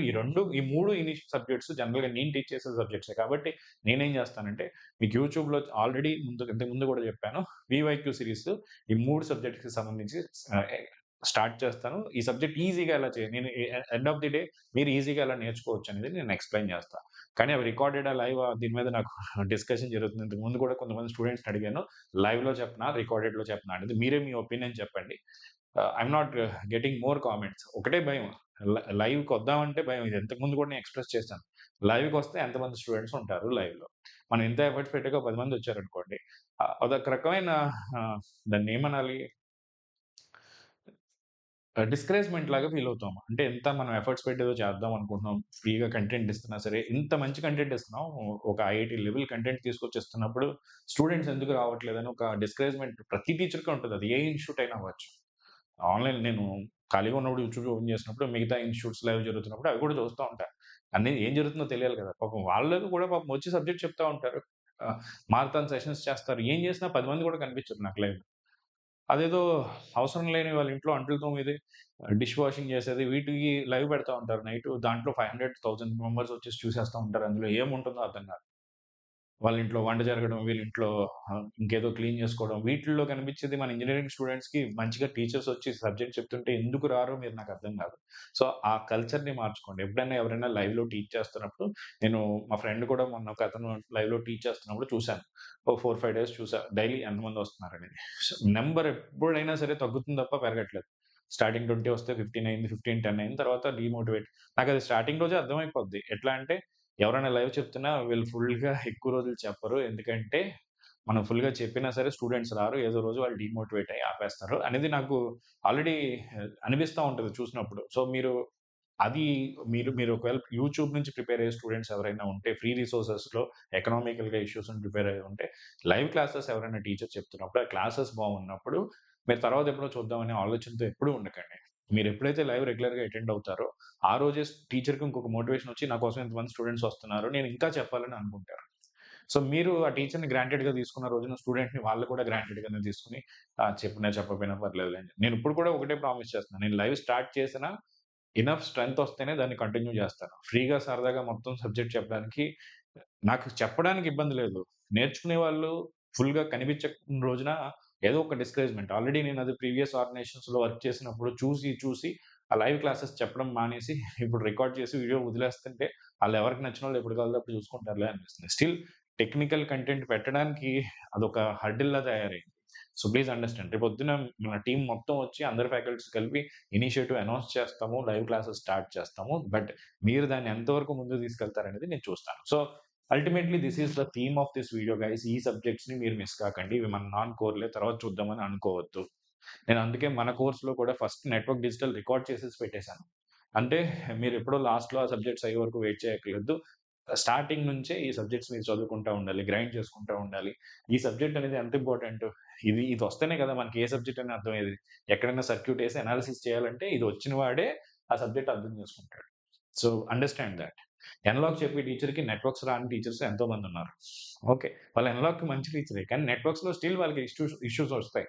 S1: ఈ 3 ఇంగ్లీష్ సబ్జెక్ట్స్ జనరల్‌గా నేను టీచ్ చేసే సబ్జెక్ట్సే కాబట్టి నేనేం చేస్తానంటే మీకు యూట్యూబ్‌లో ఆల్రెడీ ఇంతకు ముందు కూడా చెప్పాను. వీవైక్యూ సిరీస్ ఈ 3 సబ్జెక్ట్స్‌కి సంబంధించి ఆహ్, ఎ స్టార్ట్ చేస్తాను. ఈ సబ్జెక్ట్ ఈజీగా ఎలా చేయాలి నేను ఎండ్ ఆఫ్ ది డే మీరు ఈజీగా ఎలా నేర్చుకోవచ్చు అనేది నేను ఎక్స్‌ప్లెయిన్ చేస్తా. కానీ అవి రికార్డెడా? లైవా? దీని మీద నాకు డిస్కషన్ జరుగుతుంది. ఇంతకు ముందు కూడా కొంతమంది స్టూడెంట్స్‌ని అడిగాను. లైవ్‌లో చెప్పనా? రికార్డెడ్‌లో చెప్పనా? అనేది మీరే మీ ఒపీనియన్ చెప్పండి. I'm not getting more comments. ఒకటే భయం. లైవ్‌కొద్దామంటే భయం. ఇది ఇంతకు ముందు కూడా నేను ఎక్స్‌ప్రెస్ చేశాను. లైవ్‌కొస్తే ఎంతమంది స్టూడెంట్స్ ఉంటారు లైవ్‌లో. మనం ఇంత ఎఫర్ట్స్ పెట్టాక 10 మంది వచ్చారనుకోండి. అదొక రకమైన దాన్నేమనాలి? డిస్కరేజ్‌మెంట్ లాగా ఫీల్ అవుతాం. అంటే ఎంత మనం ఎఫర్ట్స్ పెట్టి ఏదో చేద్దాం అనుకుంటున్నాం. ఫ్రీగా కంటెంట్ ఇస్తున్నా సరే, ఇంత మంచి కంటెంట్ ఇస్తున్నాం. ఒక ఐఐటీ లెవెల్ కంటెంట్ తీసుకొచ్చి ఇస్తున్నప్పుడు స్టూడెంట్స్ ఎందుకు రావట్లేదని ఒక డిస్కరేజ్‌మెంట్ ప్రతి టీచర్‌కి ఉంటది. అది ఏ ఇన్‌స్టిట్యూట్ అయినా అవ్వచ్చు. ఆన్‌లైన్ నేను ఖాళీగా ఉన్నప్పుడు యూట్యూబ్ ఓపెన్ చేసినప్పుడు మిగతా ఇన్‌స్టిట్యూట్స్ లైవ్ జరుగుతున్నప్పుడు అవి కూడా చూస్తా ఉంటా. అన్నీ ఏం జరుగుతుందో తెలియాలి కదా! పాపం వాళ్ళు కూడా పాపం వచ్చి సబ్జెక్ట్ చెప్తా ఉంటారు. మారథాన్ సెషన్స్ చేస్తారు. ఏం చేసినా 10 మంది కూడా కనిపించరు నాకు లైవ్‌లో. అదేదో అవసరం లేని వాళ్ళ ఇంట్లో అంట్లు తోమేది, డిష్ వాషింగ్ చేసేది వీటికి లైవ్ పెడతా ఉంటారు నైటు. దాంట్లో 500, 1000 మెంబర్స్ వచ్చేసి చూసేస్తా ఉంటారు. అందులో ఏముంటుందో అర్థం కాదు. వాళ్ళ ఇంట్లో వంట జరగడం, వీళ్ళింట్లో ఇంకేదో క్లీన్ చేసుకోవడం. వీటిల్లో కనిపించేది మన ఇంజినీరింగ్ స్టూడెంట్స్‌కి మంచిగా టీచర్స్ వచ్చి సబ్జెక్ట్ చెప్తుంటే ఎందుకు రారో మీరు నాకు అర్థం కాదు. సో, ఆ కల్చర్‌ని మార్చుకోండి. ఎప్పుడైనా ఎవరైనా లైవ్‌లో టీచ్ చేస్తున్నప్పుడు నేను మా ఫ్రెండ్ కూడా మొన్న ఒకతను లైవ్‌లో టీచ్ చేస్తున్నప్పుడు చూసాను. ఓ 4, 5 డేస్ చూసా. డైలీ ఎంతమంది వస్తున్నారనేది. నంబర్ ఎప్పుడైనా సరే తగ్గుతుంది తప్ప పెరగట్లేదు. స్టార్టింగ్ 20 వస్తే 15 అయింది. 15, 10 అయింది. తర్వాత డీమోటివేట్. నాకది స్టార్టింగ్ రోజే అర్థమైపోద్ది. ఎట్లా అంటే ఎవరైనా లైవ్ చెప్తున్నా వీళ్ళు ఫుల్‌గా ఎక్కువ రోజులు చెప్పరు. ఎందుకంటే, మనం ఫుల్‌గా చెప్పినా సరే స్టూడెంట్స్ రారు. ఏదో రోజు వాళ్ళు డీమోటివేట్ అయ్యి ఆపేస్తారు అనేది నాకు ఆల్రెడీ అనిపిస్తా ఉంటది చూసినప్పుడు. సో, అది మీరు ఒకవేళ యూట్యూబ్ నుంచి ప్రిపేర్ అయ్యే స్టూడెంట్స్ ఎవరైనా ఉంటే, ఫ్రీ రిసోర్సెస్‌లో ఎకనామికల్‌గా ఇష్యూస్‌ని ప్రిపేర్ అయ్యి ఉంటే, లైవ్ క్లాసెస్ ఎవరైనా టీచర్ చెప్తున్నప్పుడు, ఆ క్లాసెస్ బాగున్నప్పుడు, మీరు తర్వాత ఎప్పుడో చూద్దామనే ఆలోచనతో ఎప్పుడూ ఉండకండి. మీరెప్పుడైతే లైవ్ రెగ్యులర్‌గా అటెండ్ అవుతారో, ఆ రోజే టీచర్‌కి ఇంకొక మోటివేషన్ వచ్చి, నా కోసం ఇంతమంది స్టూడెంట్స్ వస్తున్నారు. నేను ఇంకా చెప్పాలని అనుకుంటారు. సో, మీరు ఆ టీచర్‌ని గ్రాంటెడ్‌గా తీసుకున్న రోజున స్టూడెంట్‌ని వాళ్ళు కూడా గ్రాంటెడ్‌గానే తీసుకొని చెప్పినా చెప్పకపోయినా పర్లేదులే అని. నేను ఇప్పుడు కూడా ఒకటే ప్రామిస్ చేస్తున్నాను. నేను లైవ్ స్టార్ట్ చేసినా ఎనఫ్ స్ట్రెంత్ వస్తేనే దాన్ని కంటిన్యూ చేస్తాను. ఫ్రీగా సరదాగా మొత్తం సబ్జెక్ట్ చెప్పడానికి నాకు చెప్పడానికి ఇబ్బంది లేదు. నేర్చుకునే వాళ్ళు ఫుల్‌గా కనిపించని రోజున ఏదో ఒక డిస్కరేజ్‌మెంట్. ఆల్రెడీ నేను అది ప్రీవియస్ ఆర్గనైజేషన్స్‌లో వర్క్ చేసినప్పుడు చూసి ఆ లైవ్ క్లాసెస్ చెప్పడం మానేసి ఇప్పుడు రికార్డ్ చేసి వీడియో వదిలేస్తుంటే ఆళ్ళెవరికి నచ్చినోళ్ళు ఎప్పుడు కావాలో అప్పుడు చూసుకుంటారులే అనిపిస్తుంది. స్టిల్ టెక్నికల్ కంటెంట్ పెట్టడానికి అదొక హర్డిల్‌లా తయారైంది. So, please understand. రేపొద్దున మన టీమ్ మొత్తం వచ్చి అందరు ఫ్యాకల్టీస్ కలిపి ఇనిషియేటివ్ అనౌన్స్ చేస్తాము. లైవ్ క్లాసెస్ స్టార్ట్ చేస్తాము. బట్ మీరు దాన్ని ఎంతవరకు ముందుకు తీసుకెళ్తారనేది నేను చూస్తాను. So, ultimately this is the theme of this video guys. ఈ సబ్జెక్ట్స్‌ని మీరు మిస్ కాకండి. ఇవి మన నాన్ కోర్‌లే తర్వాత చూద్దామని అనుకోవద్దు. నేను అందుకే మన కోర్స్‌లో కూడా ఫస్ట్ నెట్వర్క్ డిజిటల్ రికార్డ్ చేసేసి పెట్టేసాను. అంటే మీరెప్పుడో లాస్ట్‌లో ఆ సబ్జెక్ట్స్ అయ్యే వరకు వెయిట్ చేయక్కర్లేదు. స్టార్టింగ్ నుంచే ఈ సబ్జెక్ట్స్ మీరు చదువుకుంటా ఉండాలి. గ్రైండ్ చేసుకుంటా ఉండాలి. ఈ సబ్జెక్ట్ అనేది ఎంత ఇంపార్టెంట్. ఇదొస్తేనే కదా మనకి ఏ సబ్జెక్ట్ అని అర్థమయ్యేది. ఎక్కడైనా సర్క్యూట్ ఏసి అనాలిసిస్ చేయాలంటే ఇది వచ్చిన వాడే ఆ సబ్జెక్ట్ అర్థం చేసుకుంటాడు. So, understand that. ఎన్‌లాగ్ చెప్పే టీచర్‌కి నెట్వర్క్స్ రాని టీచర్స్ ఎంతో మందున్నారు. ఓకే. వాళ్ళు ఎన్‌లాగ్‌కి మంచి టీచరే. కానీ నెట్వర్క్స్‌లో స్టిల్ వాళ్ళకి ఇష్యూస్ వస్తాయి.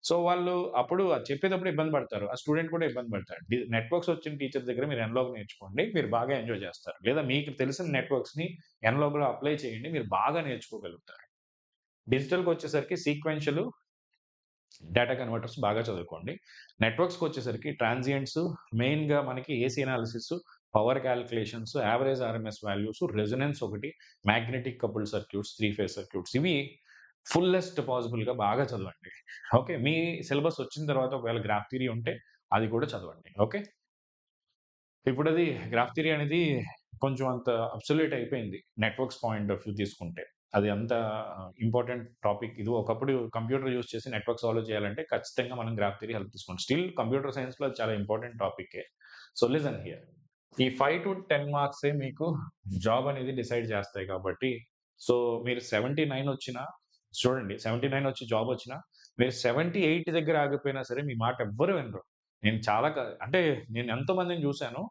S1: సో, వాళ్ళు అప్పుడు అది చెప్పేటప్పుడు ఇబ్బంది పడతారు. ఆ స్టూడెంట్ కూడా ఇబ్బంది పడతాడు. నెట్వర్క్స్ వచ్చిన టీచర్ దగ్గర మీరు ఎన్‌లాగ్ నేర్చుకోండి. మీరు బాగా ఎంజాయ్ చేస్తారు. లేదా మీకు తెలిసిన నెట్వర్క్స్‌ని ఎన్‌లాగ్‌లో అప్లై చేయండి. మీరు బాగా నేర్చుకోగలుగుతారు. డిజిటల్‌కొచ్చేసరికి సీక్వెన్షియల్ డేటా కన్వర్టర్స్ బాగా చదువుకోండి. నెట్వర్క్స్‌కొచ్చేసరికి ట్రాన్సియెంట్స్ మెయిన్‌గా మనకి AC analysis, power calculations, average RMS values, resonance ఒకటి, magnetic coupled circuits, 3 phase circuits ఇవి ఫుల్లెస్ట్ పాసిబుల్‌గా బాగా చదవండి. ఓకే. మీ సిలబస్ వచ్చిన తర్వాత ఒకవేళ గ్రాఫ్ థియరీ ఉంటే అది కూడా చదవండి. ఓకే. ఇప్పుడది గ్రాఫ్ థియరీ అనేది కొంచెం అంత అబ్సొల్యూట్ అయిపోయింది. నెట్వర్క్స్ పాయింట్ ఆఫ్ వ్యూ తీసుకుంటే. అది అంత ఇంపార్టెంట్ టాపిక్. ఇది ఒకప్పుడు కంప్యూటర్ యూజ్ చేసి నెట్వర్క్ సాల్వ్ చేయాలంటే ఖచ్చితంగా మనం గ్రాఫ్ థియరీ హెల్ప్ తీసుకోండి. స్టిల్ కంప్యూటర్ సైన్స్‌లో అది చాలా ఇంపార్టెంట్ టాపిక్కే. So, listen here. ఈ 5-10 మార్క్సే మీకు జాబ్ అనేది డిసైడ్ చేస్తాయి కాబట్టి, సో, మీరు 79 వచ్చినా చూడండి 79 వచ్చి జాబ్ వచ్చినా, మీరు 78 దగ్గర ఆగిపోయినా సరే మీ మాట ఎవ్వరు వినరు. నేను చాలా అంటే నేను ఎంతో మందిని చూసాను.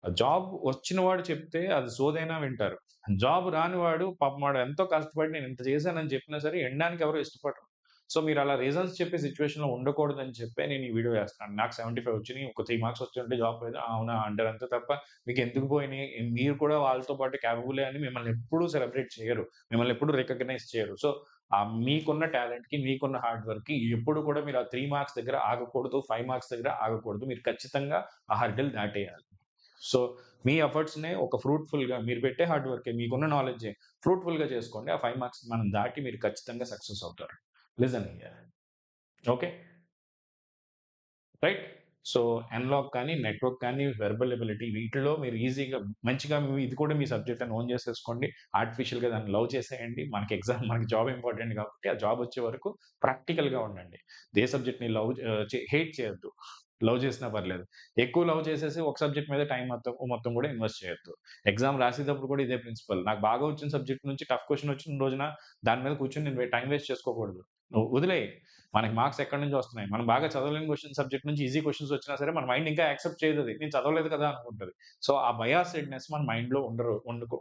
S1: జాబ్ వచ్చినవాడు చెప్తే అది సోదైనా వింటారు. జాబ్ రానివాడు పాపం వాడు ఎంతో కష్టపడి నేను ఇంత చేశానని చెప్పినా సరే ఇనడానికి ఎవరు ఇష్టపడరు. సో, మీరలా రీజన్స్ చెప్పే సిట్యుయేషన్‌లో ఉండకూడదని చెప్పే నేను ఈ వీడియో చేస్తున్నాను. నాకు 75 వచ్చినియి. ఒక 3 మార్క్స్ వచ్చుంటే జాబ్ పోయేదా? అవునా! అంటారు అంతే తప్ప మీకెందుకు పోయినియి? మీరు కూడా వాళ్ళతో పాటు కేపబులే అని మిమ్మల్ని ఎప్పుడూ సెలబ్రేట్ చేయరు. మిమ్మల్ని ఎప్పుడు రికగ్నైజ్ చేయరు. సో, మీకున్న టాలెంట్‌కి, మీకున్న హార్డ్ వర్క్‌కి ఎప్పుడు కూడా మీరు ఆ 3 మార్క్స్ దగ్గర ఆగకూడదు. 5 మార్క్స్ దగ్గర ఆగకూడదు. మీరు ఖచ్చితంగా ఆ హర్డిల్ దాటేయాలి. సో, మీ ఎఫర్ట్స్‌నే ఒక ఫ్రూట్‌ఫుల్‌గా మీరు పెట్టే హార్డ్ వర్కే మీకున్న నాలెడ్జే ఫ్రూట్‌ఫుల్‌గా చేసుకోండి. ఆ 5 మార్క్స్ మనం దాటి మీరు ఖచ్చితంగా సక్సెస్ అవుతారు. Listen here. Okay. Right. So, analogue కానీ, నెట్వర్క్ కానీ, వెర్బల్ ఎబిలిటీ వీటిలో మీరు ఈజీగా మంచిగా ఇది కూడా మీ సబ్జెక్ట్ అని ఓన్ చేసేసుకోండి. ఆర్టిఫిషియల్‌గా దాన్ని లవ్ చేసేయండి. మనకి జాబ్ ఇంపార్టెంట్ కాబట్టి, ఆ జాబ్ వచ్చే వరకు ప్రాక్టికల్‌గా ఉండండి. ఏ సబ్జెక్ట్‌ని లవ్ హేట్ చేయొద్దు. లవ్ చేసినా పర్లేదు. ఎక్కువ లవ్ చేసేసి ఒక సబ్జెక్ట్ మీద టైం మొత్తం కూడా ఇన్వెస్ట్ చేయొద్దు. ఎగ్జామ్ రాసేటప్పుడు కూడా ఇదే ప్రిన్సిపల్. నాకు బాగా వచ్చిన సబ్జెక్ట్ నుంచి టఫ్ క్వెషన్ వచ్చిన రోజున దాని మీద కూర్చొని నేను టైం వేస్ట్ చేసుకోకూడదు. నువ్వు వదిలేయి. మనకి మార్క్స్ ఎక్కడి నుంచి వస్తున్నాయి. మనం బాగా చదవలేని సబ్జెక్ట్ నుంచి ఈజీ క్వెషన్స్ వచ్చినా సరే మన మైండ్ ఇంకా యాక్సెప్ట్ చేయదది. నేను చదవలేదు కదా అనుకుంటది. సో, ఆ బయాస్డ్‌నెస్ మన మైండ్‌లో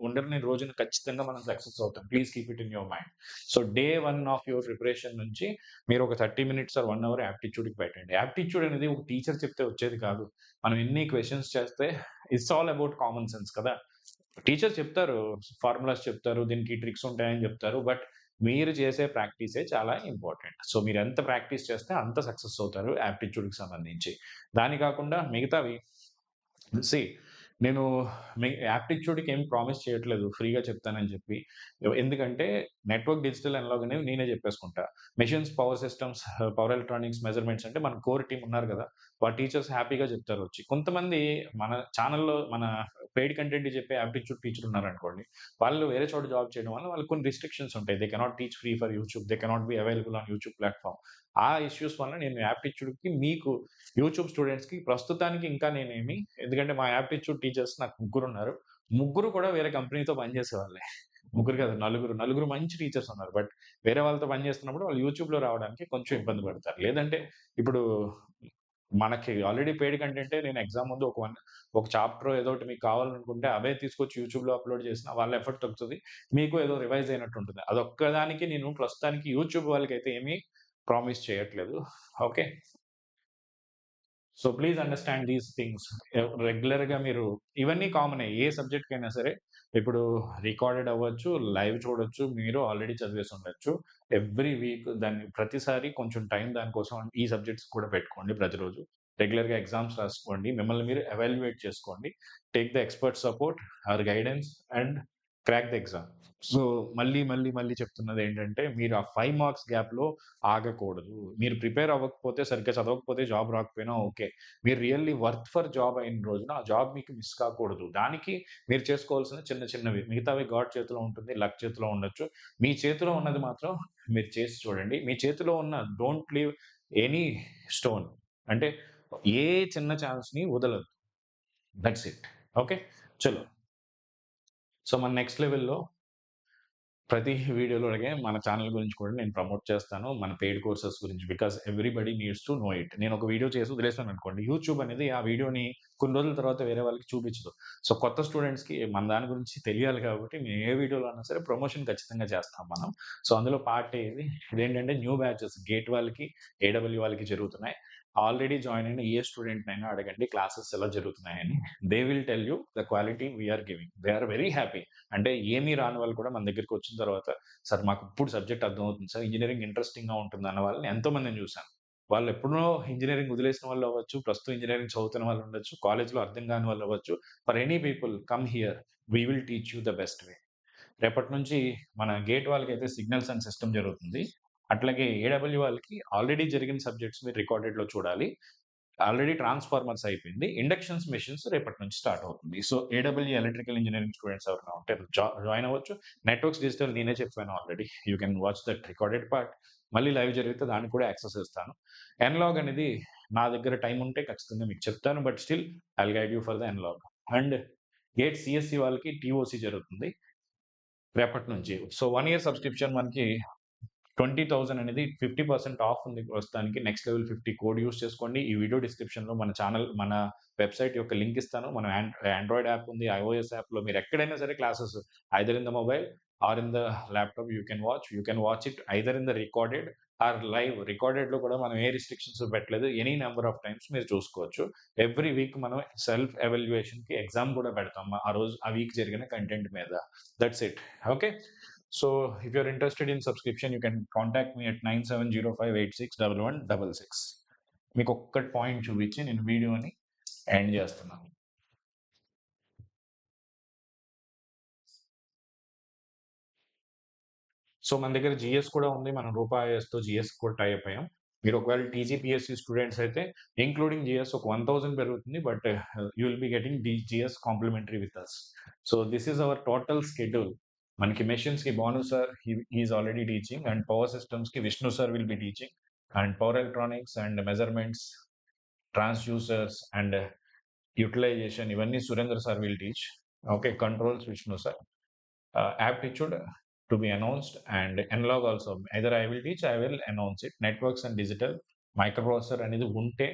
S1: ఉండని రోజున ఖచ్చితంగా మనం సక్సెస్ అవుతాం. Please keep it in your mind. So, day 1 of your preparation నుంచి మీరు ఒక 30 మినిట్స్ ఆర్ 1 అవర్ యాప్టిట్యూడ్‌కి పెట్టండి. యాప్టిట్యూడ్ అనేది ఒక టీచర్ చెప్తే వచ్చేది కాదు. మనం ఎన్ని క్వెషన్స్ చేస్తే it's all about common sense కదా! టీచర్ చెప్తారు. ఫార్ములాస్ చెప్తారు. దీనికి ట్రిక్స్ ఉంటాయని చెప్తారు. బట్ మీరు చేసే ప్రాక్టీసే చాలా ఇంపార్టెంట్. సో, మీరెంత ప్రాక్టీస్ చేస్తే అంత సక్సెస్ అవుతారు యాప్టిట్యూడ్‌కి సంబంధించి. దాని కాకుండా మిగతావి సీ నేను యాప్టిట్యూడ్‌కి ఏమి ప్రామిస్ చేయట్లేదు ఫ్రీగా చెప్తానని చెప్పి. ఎందుకంటే నెట్వర్క్ డిజిటల్ అనలాగ్ అనేవి నేనే చెప్పేసుకుంటా. Machines, power systems, power electronics, measurements అంటే మన కోర్ టీమ్ ఉన్నారు కదా! వాళ్ళ టీచర్స్ హ్యాపీగా చెప్తారు వచ్చి. కొంతమంది మన ఛానెల్‌లో మన పెయిడ్ కంటెంట్ చెప్పే యాప్టిట్యూడ్ టీచర్ ఉన్నారనుకోండి. వాళ్ళు వేరే చోట జాబ్ చేయడం వల్ల వాళ్ళకి కొన్ని రిస్ట్రిక్షన్స్ ఉంటాయి. They cannot teach free for YouTube. They cannot be available on YouTube platform. ఆ ఇష్యూస్ వల్ల నేను యాప్టిట్యూడ్‌కి మీకు యూట్యూబ్ స్టూడెంట్స్‌కి ప్రస్తుతానికి ఇంకా నేనేమి ఎందుకంటే మా యాప్టిట్యూడ్ టీచర్స్ నాకు ముగ్గురున్నారు. ముగ్గురు కూడా వేరే కంపెనీతో పనిచేసేవాళ్ళే. ముగ్గురు కాదు నలుగురు. నలుగురు మంచి టీచర్స్ ఉన్నారు. బట్ వేరే వాళ్ళతో పని చేస్తున్నప్పుడు వాళ్ళు యూట్యూబ్‌లో రావడానికి కొంచెం ఇబ్బంది పడతారు. లేదంటే ఇప్పుడు మనకి ఆల్రెడీ పెయిడ్ కంటెంటే నేను ఎగ్జామ్ ముందు ఒక చాప్టరో ఏదో ఒకటి మీకు కావాలనుకుంటే అవే తీసుకొచ్చి యూట్యూబ్‌లో అప్‌లోడ్ చేసినా వాళ్ళ ఎఫర్ట్ తగ్గుతది. మీకు ఏదో రివైజ్ అయినట్టు ఉంటుంది. అదొక్కదానికి నేను ప్రస్తుతానికి యూట్యూబ్ వాళ్ళకైతే ఏమి ప్రామిస్ చేయట్లేదు. Okay. So, please understand these things. రెగ్యులర్‌గా మీరు ఇవన్నీ కామనే. ఏ సబ్జెక్ట్‌కైనా సరే. ఇప్పుడు రికార్డెడ్ అవ్వచ్చు, లైవ్ చూడొచ్చు. మీరు ఆల్రెడీ చదివేసి ఉండొచ్చు. ఎవ్రీ వీక్ దాన్ని ప్రతిసారి కొంచెం టైం దానికోసం ఈ సబ్జెక్ట్స్ కూడా పెట్టుకోండి ప్రతిరోజు. రెగ్యులర్‌గా ఎగ్జామ్స్ రాసుకోండి. మిమ్మల్ని మీరు ఎవాల్యుయేట్ చేసుకోండి. Take the expert support or guidance and crack the exam. So, మళ్ళీ చెప్తున్నదేంటంటే మీరు ఆ 5 మార్క్స్ గ్యాప్‌లో ఆగకూడదు. మీరు ప్రిపేర్ అవ్వకపోతే, సరిగ్గా చదవకపోతే జాబ్ రాకపోయినా ఓకే. మీరు రియల్లీ వర్త్ ఫర్ జాబ్ అయిన రోజున ఆ జాబ్ మీకు మిస్ కాకూడదు. దానికి మీరు చేసుకోవాల్సిన చిన్న చిన్నవి. మిగతావి గాడ్ చేతిలో ఉంటుంది. లక్ చేతిలో ఉండొచ్చు. మీ చేతిలో ఉన్నది మాత్రం మీరు చేసి చూడండి. మీ చేతిలో ఉన్న డోంట్ లీవ్ ఎనీ స్టోన్. అంటే ఏ చిన్న ఛాన్స్‌ని వదలొద్దు. That's it. ఓకే. చలో. సో, మన నెక్స్ట్ లెవెల్‌లో ప్రతి వీడియోలోనే మన ఛానెల్ గురించి కూడా నేను ప్రమోట్ చేస్తాను. మన పెయిడ్ కోర్సెస్ గురించి. Because everybody needs to know it. నేను ఒక వీడియో చేసి వదిలేసాననుకోండి. యూట్యూబ్ అనేది ఆ వీడియోని కొన్ని రోజుల తర్వాత వేరే వాళ్ళకి చూపించదు. సో, కొత్త స్టూడెంట్స్‌కి మన దాని గురించి తెలియాలి కాబట్టి మేము ఏ వీడియోలో అయినా సరే ప్రమోషన్ ఖచ్చితంగా చేస్తాం మనం. సో, అందులో పార్ట్ ఇది. ఇదేంటంటే న్యూ బ్యాచెస్ గేట్ వాళ్ళకి, ఏడబ్ల్యూ వాళ్ళకి జరుగుతున్నాయి. ఆల్రెడీ జాయిన్ అయిన ఏ స్టూడెంట్‌నైనా అడగండి క్లాసెస్ ఎలా జరుగుతున్నాయని. They will tell you the quality we are giving. They are very happy. అంటే ఏమీ రాని వాళ్ళు కూడా మన దగ్గరికొచ్చిన తర్వాత, "సార్ మాకు ఇప్పుడు సబ్జెక్ట్ అర్థమవుతుంది సార్. ఇంజినీరింగ్ ఇంట్రెస్టింగ్‌గా ఉంటుంది" అన్న వాళ్ళని ఎంతో మందిని చూసాను. వాళ్ళు ఎప్పుడో ఇంజినీరింగ్ వదిలేసిన వాళ్ళు అవ్వచ్చు, ప్రస్తుతం ఇంజినీరింగ్ చదువుతున్న వాళ్ళు ఉండొచ్చు, కాలేజ్‌లో అర్థం కాని వాళ్ళు అవ్వచ్చు. For any people come here. We will teach you the best way. రేపటి నుంచి మన గేట్ వాళ్ళకైతే సిగ్నల్స్ అండ్ సిస్టమ్ జరుగుతుంది. అట్లాగే ఏడబ్ల్యూ వాళ్ళకి ఆల్రెడీ జరిగిన సబ్జెక్ట్స్ మీరు రికార్డెడ్‌లో చూడాలి. ఆల్రెడీ ట్రాన్స్‌ఫార్మర్స్ అయిపోయింది. ఇండక్షన్స్ మెషిన్స్ రేపటి నుంచి స్టార్ట్ అవుతుంది. సో, ఏడబ్ల్యూ ఎలక్ట్రికల్ ఇంజినీరింగ్ స్టూడెంట్స్ ఎవరైనా ఉంటే జాయిన్ అవ్వచ్చు. నెట్వర్క్స్ డిజిటల్ నేనే చెప్పాను already. You can watch that recorded part. మళ్ళీ లైవ్ జరిగితే దానికి కూడా యాక్సెస్ ఇస్తాను. ఎన్‌లాగ్ అనేది నా దగ్గర టైమ్ ఉంటే ఖచ్చితంగా మీకు చెప్తాను. But still I will guide you for the analogue. And gate CSC వాళ్ళకి టీఓసీ జరుగుతుంది రేపటి నుంచి. సో, 1 ఇయర్ సబ్స్క్రిప్షన్ మనకి 20,000 అనేది 50% ఆఫ్ ఉంది ప్రస్తుతానికి. నెక్స్ట్ లెవెల్ 50 కోడ్ యూజ్ చేసుకోండి. ఈ వీడియో డిస్క్రిప్షన్‌లో మన వెబ్‌సైట్ యొక్క లింక్ ఇస్తాను. మన ఆండ్రాయిడ్ యాప్ ఉంది. ఐఓఎస్ యాప్‌లో మీరు ఎక్కడైనా సరే classes either in the mobile or in the ల్యాప్‌టాప్ you can watch. You can watch it either in the recorded or live. రికార్డెడ్‌లో కూడా మనం ఏ రిస్ట్రిక్షన్స్ పెట్టలేదు. ఎనీ నంబర్ ఆఫ్ టైమ్స్ మీరు చూసుకోవచ్చు. ఎవ్రీ వీక్ మనం సెల్ఫ్ ఎవాల్యుయేషన్‌కి ఎగ్జామ్ కూడా పెడతాం. ఆ వీక్ జరిగిన కంటెంట్ మీద. That's it. Okay. So, if you're interested in subscription, you can contact me at 9705861166. మీకు ఒక్కటి పాయింట్ చూపించి నేను వీడియోని ఎండ్ చేస్తున్నాను. సో, మన దగ్గర జీఎస్ కూడా ఉంది. మనం రూపాయస్‌తో జీఎస్ కూడా టై అప్ అయ్యాం. మీరు ఒకవేళ టీజీపీఎస్సీ స్టూడెంట్స్ అయితే ఇంక్లూడింగ్ జీఎస్ ఒక 1000 పెరుగుతుంది. But you will be getting GS complimentary with us. So, this is our total schedule. మనకి మెషిన్స్‌కి Bhanu sir he is already teaching and power సిస్టమ్స్‌కి Vishnu sir will be teaching and power electronics and measurements, transducers and utilization ఇవన్నీ Surendra sir will teach. Okay. Controls Vishnu sir. Aptitude to be announced, and Nlog also. Either I will teach, I will announce it. Networks and digital microprocessor అనేది ఉంటే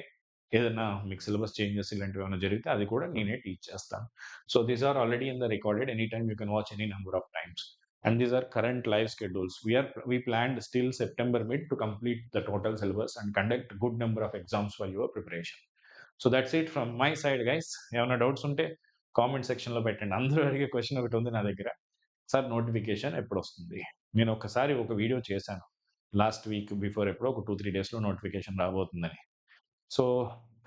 S1: ఏదైనా మీకు syllabus changes ఇలాంటివి ఏమైనా జరిగితే అది కూడా నేనే టీచ్ చేస్తాను. So these are already in the recorded. Any time you can watch any number of times. And these are current live schedules. We planned still September mid to complete the total syllabus and conduct a good number of exams for your preparation. So that's it from my side, guys. ఏమైనా doubts ఉంటే comment సెక్షన్లో పెట్టండి. అందరూ అడిగే question ఒకటి ఉంది నా దగ్గర. సార్ నోటిఫికేషన్ ఎప్పుడొస్తుంది? నేను ఒకసారి ఒక వీడియో చేశాను. లాస్ట్ వీక్ బిఫోర్ ఎప్పుడో ఒక 2-3 డేస్‌లో నోటిఫికేషన్ రాబోతుందని. సో,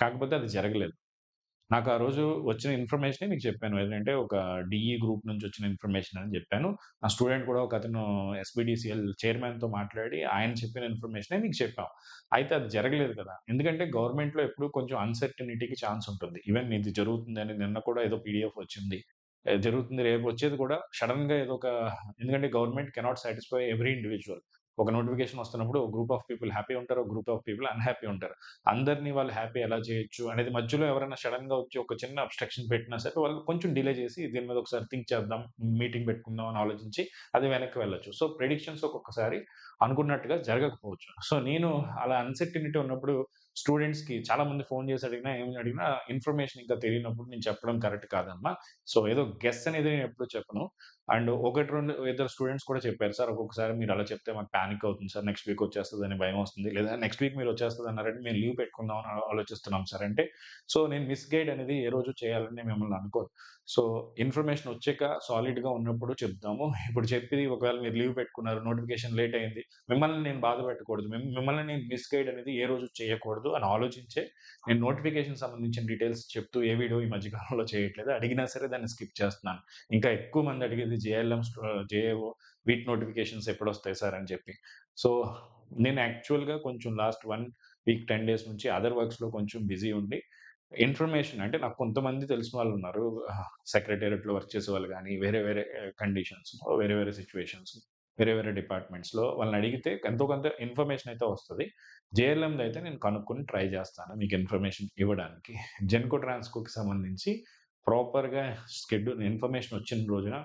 S1: కాకపోతే అది జరగలేదు. నాకు ఆ రోజు వచ్చిన ఇన్ఫర్మేషనే మీకు చెప్పాను. ఏంటంటే ఒక డీఈ గ్రూప్ నుంచి వచ్చిన ఇన్ఫర్మేషన్ అని చెప్పాను. నా స్టూడెంట్ కూడా ఒకతను ఎస్‌పీడీసీఎల్ చైర్మన్‌తో మాట్లాడి ఆయన చెప్పిన ఇన్ఫర్మేషనే మీకు చెప్పాం. అయితే అది జరగలేదు కదా! ఎందుకంటే గవర్నమెంట్‌లో ఎప్పుడు కొంచెం అన్‌సర్టెనిటీకి ఛాన్స్ ఉంటుంది. ఈవెన్ ఇది జరుగుతుందని నిన్న కూడా ఏదో పీడీఎఫ్ వచ్చింది. జరుగుతుంది రేపు వచ్చేది కూడా సడెన్‌గా ఏదో ఒక ఎందుకంటే government cannot satisfy every individual. ఒక నోటిఫికేషన్ వస్తున్నప్పుడు ఒక గ్రూప్ ఆఫ్ పీపుల్ హ్యాపీ ఉంటారు. ఒక గ్రూప్ ఆఫ్ పీపుల్ అన్‌హ్యాపీ ఉంటారు. అందరిని వాళ్ళు హ్యాపీ ఎలా చేయొచ్చు అనేది మధ్యలో ఎవరైనా సడెన్‌గా వచ్చి ఒక చిన్న అబ్‌స్ట్రక్షన్ పెట్టినా సరే వాళ్ళు కొంచెం డిలే చేసి దీని మీద ఒకసారి థింక్ చేద్దాం, మీటింగ్ పెట్టుకుందాం అని ఆలోచించి అది వెనక్కి వెళ్ళొచ్చు. సో, ప్రిడిక్షన్స్ ఒక్కొక్కసారి అనుకున్నట్టుగా జరగకపోవచ్చు. సో, నేను అలా అన్‌సర్టెనిటీ ఉన్నప్పుడు స్టూడెంట్స్‌కి చాలా మంది ఫోన్ చేసి అడిగినా, ఏమి అడిగినా ఇన్ఫర్మేషన్ ఇంకా తెలియనప్పుడు నేను చెప్పడం కరెక్ట్ కాదమ్మా. సో, ఏదో గెస్ అనేది నేను ఎప్పుడు చెప్పను. అండ్ 1, 2 ఇద్దరు స్టూడెంట్స్ కూడా చెప్పారు. సార్ ఒక్కొక్కసారి మీరు అలా చెప్తే మాకు పానిక్ అవుతుంది సార్. నెక్స్ట్ వీక్ వచ్చేస్తదని భయమొస్తుంది. లేదా నెక్స్ట్ వీక్ మీరు వచ్చేస్తదన్నారంటే మేము లీవ్ పెట్టుకుందాం అని ఆలోచిస్తున్నాం సార్ అంటే, సో నేను మిస్‌గైడ్ అనేది ఏ రోజు చేయాలని మిమ్మల్ని అనుకోను. సో ఇన్ఫర్మేషన్ వచ్చాక సాలిడ్‌గా ఉన్నప్పుడు చెప్దాము. ఇప్పుడు చెప్పి ఒకవేళ మీరు లీవ్ పెట్టుకున్నారు, నోటిఫికేషన్ లేట్ అయింది. మిమ్మల్ని నేను బాధ పెట్టకూడదు. మిమ్మల్ని నేను మిస్‌గైడ్ అనేది ఏ రోజు చేయకూడదు అని ఆలోచించే నేను నోటిఫికేషన్ సంబంధించిన డీటెయిల్స్ చెప్తూ ఏ వీడియో ఈ మధ్య కాలంలో చేయట్లేదు. అడిగినా సరే దాన్ని స్కిప్ చేస్తున్నాను. ఇంకా ఎక్కువ మంది అడిగేది జేఏఓ వీటి నోటిఫికేషన్స్ ఎప్పుడొస్తాయి సార్ అని చెప్పి. సో, నేను యాక్చువల్‌గా కొంచెం లాస్ట్ 1 వీక్ 10 డేస్ నుంచి అదర్ వర్క్స్‌లో కొంచెం బిజీ ఉండి, ఇన్ఫర్మేషన్ అంటే నాకు కొంతమంది తెలిసిన వాళ్ళున్నారు. సెక్రటేరియట్‌లో వర్క్ చేసేవాళ్ళు గానీ, వేరే వేరే కండిషన్స్‌లో, వేరే వేరే సిట్యుయేషన్స్, వేరే వేరే డిపార్ట్‌మెంట్స్‌లో వాళ్ళని అడిగితే ఎంతో కొంత ఇన్ఫర్మేషన్ అయితే వస్తది. జేఎల్ఎం‌దయితే నేను కనుక్కొని ట్రై చేస్తాను మీకు ఇన్ఫర్మేషన్ ఇవ్వడానికి. జెన్‌కో ట్రాన్స్‌కోకి సంబంధించి ప్రాపర్‌గా ఇన్ఫర్మేషన్ వచ్చిన రోజున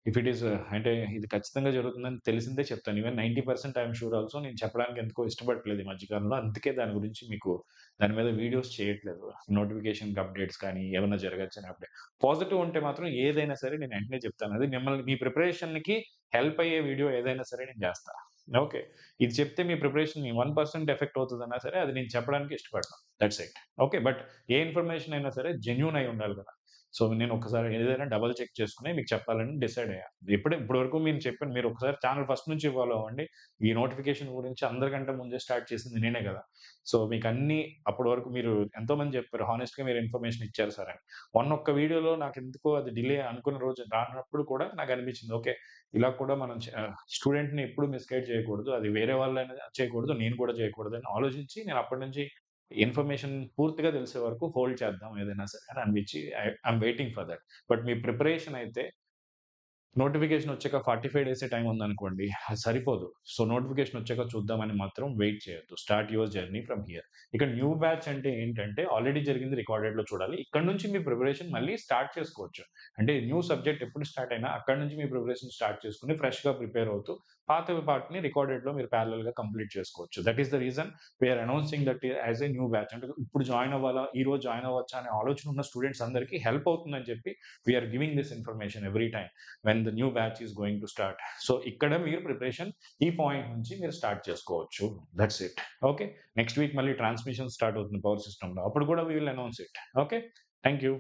S1: ఇఫ్ ఇట్ ఈస్ అంటే ఇది ఖచ్చితంగా జరుగుతుందని తెలిసిందే చెప్తాను. ఈవెన్ 90% ఐయామ్ ష్యూర్ ఆల్సో నేను చెప్పడానికి ఎందుకో ఇష్టపడట్లేదు ఈ మధ్య కాలంలో. అందుకే దాని గురించి మీకు దాని మీద వీడియోస్ చేయట్లేదు. నోటిఫికేషన్‌కి అప్డేట్స్ కానీ, ఏమన్నా జరగొచ్చని అప్డేట్. పాజిటివ్ ఉంటే మాత్రం ఏదైనా సరే నేను వెంటనే చెప్తాను. అది మిమ్మల్ని మీ ప్రిపరేషన్‌కి హెల్ప్ అయ్యే వీడియో ఏదైనా సరే నేను చేస్తా. ఓకే. ఇది చెప్తే మీ ప్రిపరేషన్ 1% ఎఫెక్ట్ అవుతదన్నా సరే అది నేను చెప్పడానికి ఇష్టపడను. That's it. Okay. But A information అయినా సరే జెన్యూన్ అయి ఉండాలి కదా! సో, నేను ఒకసారి ఏదైనా డబుల్ చెక్ చేసుకొని మీకు చెప్పాలని డిసైడ్ అయ్యా. ఇప్పటి వరకు నేను చెప్పాను. మీరు ఒకసారి ఛానెల్ ఫస్ట్ నుంచి ఫాలో అవ్వండి. ఈ నోటిఫికేషన్ గురించి అందరికంటే ముందే స్టార్ట్ చేసింది నేనే గదా! సో, మీకన్నీ అప్పటి వరకు మీరు ఎంతోమంది చెప్పారు. హానెస్ట్‌గా మీరు ఇన్ఫర్మేషన్ ఇచ్చారు సార్ అని. మొన్నొక్క వీడియోలో నాకెందుకో అది డిలే అనుకున్న రోజు రానప్పుడు కూడా నాకనిపించింది. ఓకే. ఇలా కూడా మనం స్టూడెంట్‌ని ఎప్పుడు మిస్‌గైడ్ చేయకూడదు. అది వేరే వాళ్ళైనా చేయకూడదు. నేను కూడా చేయకూడదని ఆలోచించి నేను అప్పటి నుంచి ఇన్ఫర్మేషన్ పూర్తిగా తెలిసే వరకు హోల్డ్ చేద్దాం ఏదైనా సరే అని అనిపించి I'm waiting for that. But me preparation అయితే నోటిఫికేషన్ వచ్చాక 45 డేసే టైం ఉందనుకోండి. అది సరిపోదు. సో, నోటిఫికేషన్ వచ్చాక చూద్దామని మాత్రం వెయిట్ చేయొద్దు. Start your journey from here. ఇక న్యూ బ్యాచ్ అంటే ఏంటంటే ఆల్రెడీ జరిగింది రికార్డెడ్‌లో చూడాలి. ఇక్కడి నుంచి మీ ప్రిపరేషన్ మళ్ళీ స్టార్ట్ చేసుకోవచ్చు. అంటే న్యూ సబ్జెక్ట్ ఎప్పుడు స్టార్ట్ అయినా అక్కడి నుంచి మీ ప్రిపరేషన్ స్టార్ట్ చేసుకొని ఫ్రెష్‌గా ప్రిపేర్ అవుతూ పాత పార్ట్‌ని రికార్డెడ్‌లో మీరు పారలెల్‌గా కంప్లీట్ చేసుకోవచ్చు. That is the reason we are announcing that as a new batch. అంటే ఇప్పుడు జాయిన్ అవ్వాలా? ఈ రోజు జాయిన్ అవ్వచ్చా? అనే ఆలోచన ఉన్న స్టూడెంట్స్ అందరికీ హెల్ప్ అవుతుందని చెప్పి we are giving this information every time when the new batch is going to start. So, ఇక్కడ మీరు ప్రిపరేషన్ ఈ పాయింట్ నుంచి మీరు స్టార్ట్ చేసుకోవచ్చు. That's it. Okay. Next week మళ్ళీ ట్రాన్స్‌మిషన్ స్టార్ట్ అవుతుంది పవర్ సిస్టమ్‌లో. అప్పుడు కూడా we will announce it. Okay. Thank you.